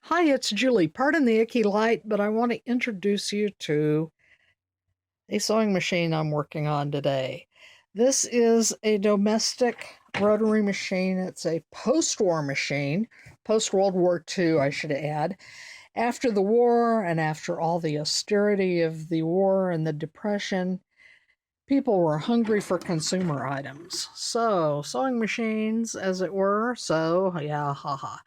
Hi, it's Julie. Pardon the icky light, but I want to introduce you to a sewing machine I'm working on today. This is a domestic rotary machine. It's a post-war machine, post-World War II, I should add. After the war and after all the austerity of the war and the Depression, people were hungry for consumer items. So, sewing machines, as it were, yeah, haha,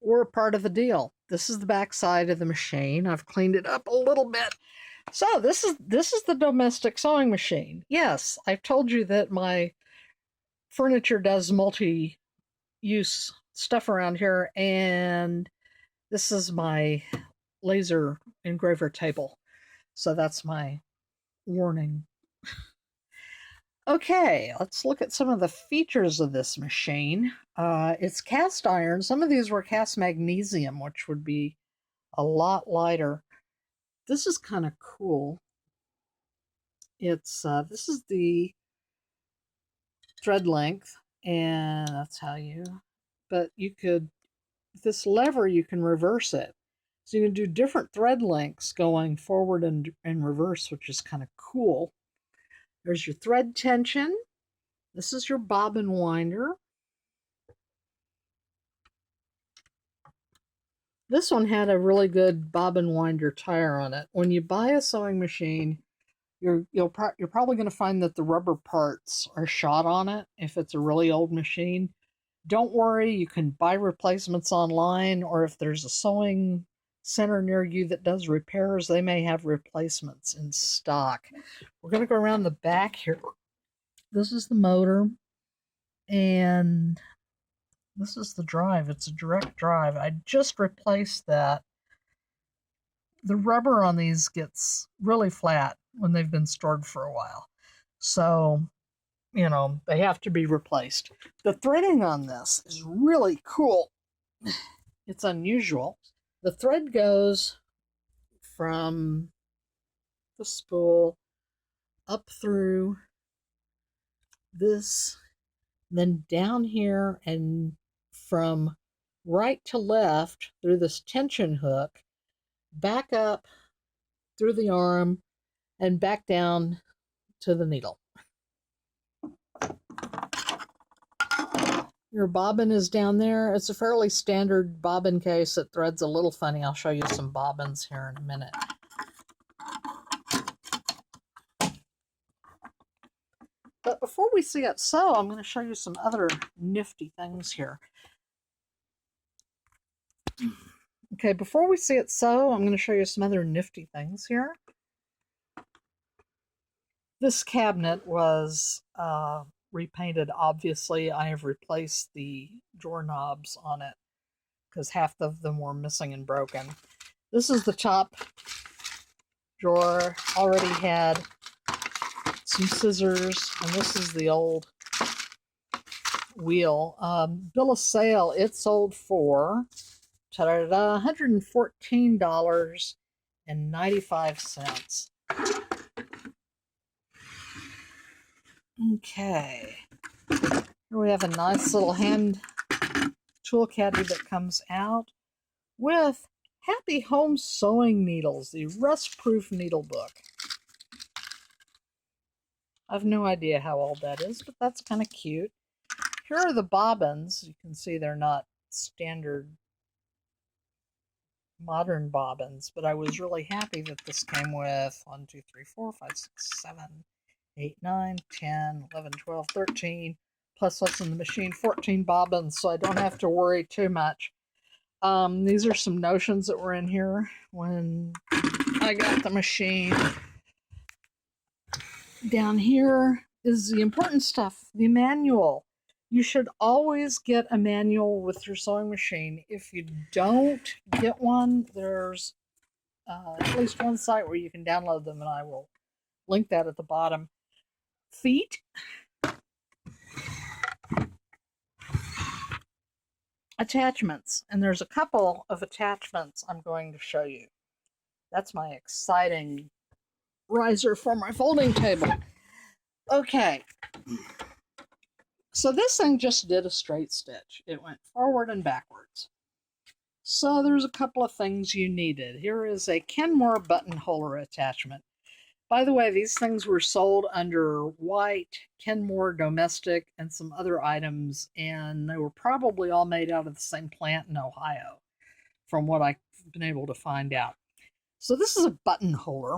were part of the deal. This is the back side of the machine. I've cleaned it up a little bit. So this is the domestic sewing machine. Yes, I've told you that my furniture does multi-use stuff around here, and this is my laser engraver table. So that's my warning. Okay, let's look at some of the features of this machine. It's cast iron. Some of these were cast magnesium, which would be a lot lighter. This is kind of cool. It's this is the thread length, and that's how you. But you could, this lever, you can reverse it, so you can do different thread lengths going forward and reverse, which is kind of cool. There's your thread tension. This is your bobbin winder. This one had a really good bobbin winder tire on it. When you buy a sewing machine, you're probably going to find that the rubber parts are shot on it if it's a really old machine. Don't worry, you can buy replacements online, or if there's a sewing center near you that does repairs, they may have replacements in stock. We're going to go around the back here. This is the motor, and this is the drive. It's a direct drive. I just replaced that. The rubber on these gets really flat when they've been stored for a while. So, they have to be replaced. The threading on this is really cool. It's unusual. The thread goes from the spool up through this, then down here, and from right to left through this tension hook, back up through the arm, and back down to the needle. Your bobbin is down there. It's a fairly standard bobbin case. It threads a little funny. I'll show you some bobbins here in a minute. But before we see it sew, I'm going to show you some other nifty things here. Okay, before we see it sew, I'm going to show you some other nifty things here. This cabinet was repainted, obviously. I have replaced the drawer knobs on it because half of them were missing and broken. This is the top drawer. Already had some scissors, and this is the old wheel. Bill of sale, it sold for $114.95. Okay, here we have a nice little hand tool caddy that comes out with Happy Home Sewing Needles, the rust-proof needle book. I have no idea how old that is, but that's kind of cute. Here are the bobbins. You can see they're not standard modern bobbins, but I was really happy that this came with 1, 2, 3, 4, 5, 6, 7, 8, 9, 10, 11, 12, 13, plus what's in the machine, 14 bobbins, so I don't have to worry too much. These are some notions that were in here when I got the machine. Down here is the important stuff, the manual. You should always get a manual with your sewing machine. If you don't get one, there's at least one site where you can download them, and I will link that at the bottom. Feet. Attachments. And there's a couple of attachments I'm going to show you. That's my exciting riser for my folding table. Okay. So this thing just did a straight stitch. It went forward and backwards. So there's a couple of things you needed. Here is a Kenmore button holder attachment. By the way, these things were sold under white, Kenmore domestic, and some other items, and they were probably all made out of the same plant in Ohio, from what I've been able to find out. So this is a button holder,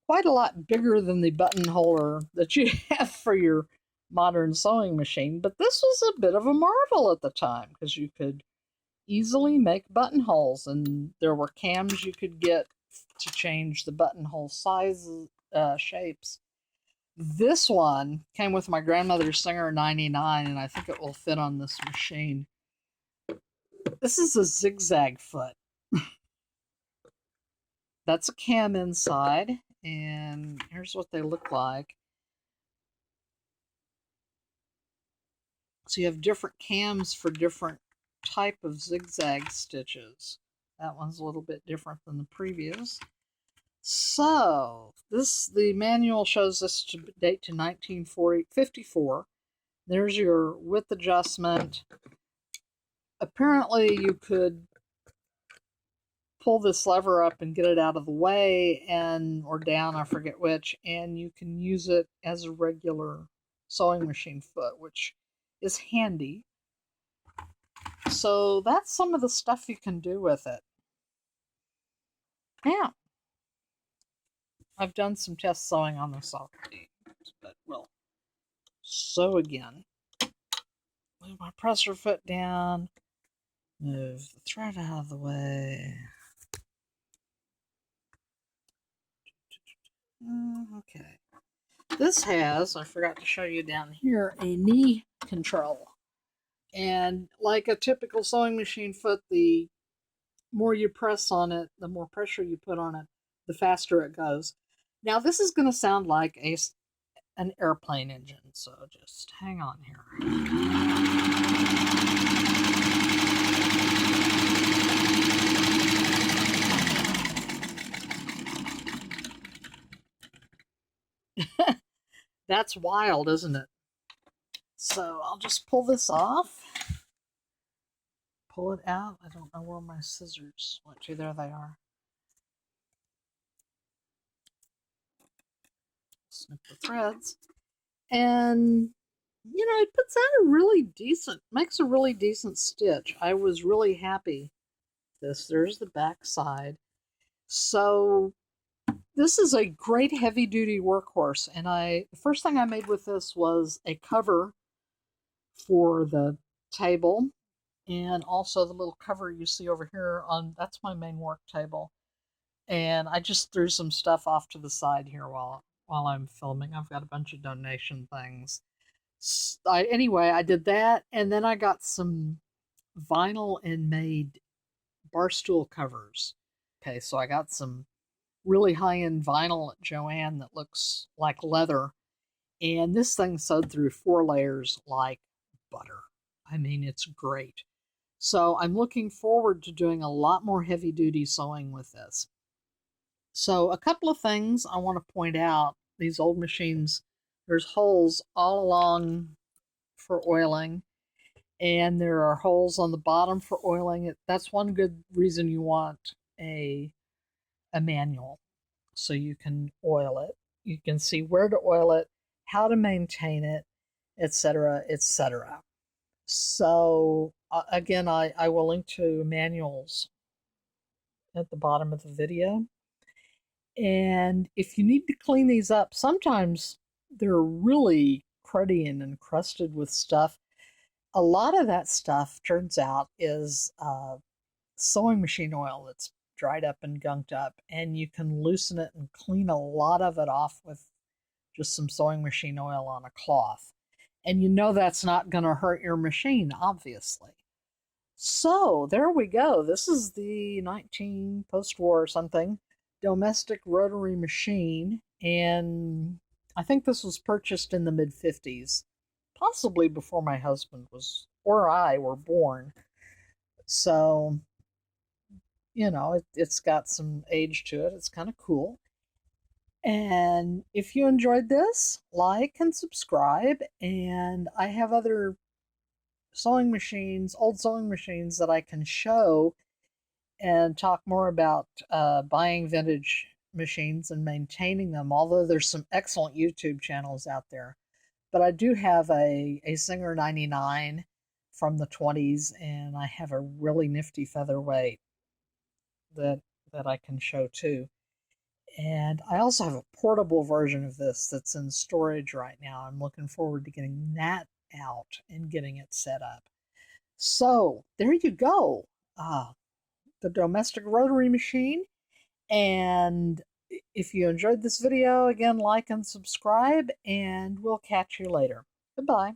quite a lot bigger than the button holder that you have for your modern sewing machine, but this was a bit of a marvel at the time because you could easily make buttonholes, and there were cams you could get to change the buttonhole sizes, shapes. This one came with my grandmother's Singer 99, and I think it will fit on this machine. This is a Zigzag Foot. That's a cam inside, and here's what they look like. So you have different cams for different type of zigzag stitches. That one's a little bit different than the previous. So the manual shows this to date to 1954. There's your width adjustment. Apparently you could pull this lever up and get it out of the way, or down, I forget which, and you can use it as a regular sewing machine foot, which is handy. So that's some of the stuff you can do with it. Now, I've done some test sewing on this already, but we'll sew again. Move my presser foot down, move the thread out of the way. Okay. This has, I forgot to show you down here, a knee control. And like a typical sewing machine foot, the more you press on it, the more pressure you put on it, the faster it goes. Now this is going to sound like an airplane engine, so just hang on here. That's wild, isn't it? So I'll just pull this off. Pull it out. I don't know where my scissors went to. There they are. Snip the threads. And, it puts out makes a really decent stitch. I was really happy with this. There's the back side. So this is a great heavy duty workhorse. And the first thing I made with this was a cover for the table, and also the little cover you see over here that's my main work table. And I just threw some stuff off to the side here while I'm filming. I've got a bunch of donation things. Anyway, I did that, and then I got some vinyl and made bar stool covers. Okay, so I got some really high-end vinyl at Joann that looks like leather, and this thing sewed through 4 layers like butter. I mean, it's great. So I'm looking forward to doing a lot more heavy-duty sewing with this. So a couple of things I want to point out. These old machines, there's holes all along for oiling, and there are holes on the bottom for oiling. That's one good reason you want a manual, so you can oil it. You can see where to oil it, how to maintain it, etc., etc. So again, I will link to manuals at the bottom of the video. And if you need to clean these up, sometimes they're really cruddy and encrusted with stuff. A lot of that stuff, turns out, is sewing machine oil that's dried up and gunked up, and you can loosen it and clean a lot of it off with just some sewing machine oil on a cloth. And that's not going to hurt your machine, obviously. So there we go. This is the 19 post-war or something domestic rotary machine, and I think this was purchased in the mid-50s, possibly before my husband or I were born. So, it's got some age to it. It's kind of cool. And if you enjoyed this, like and subscribe, and I have other sewing machines, old sewing machines that I can show and talk more about buying vintage machines and maintaining them, although there's some excellent YouTube channels out there. But I do have a Singer 99 from the 20s, and I have a really nifty featherweight that I can show too. And I also have a portable version of this that's in storage right now. I'm looking forward to getting that out and getting it set up. So there you go. The domestic rotary machine. And if you enjoyed this video, again, like and subscribe, and we'll catch you later. Goodbye.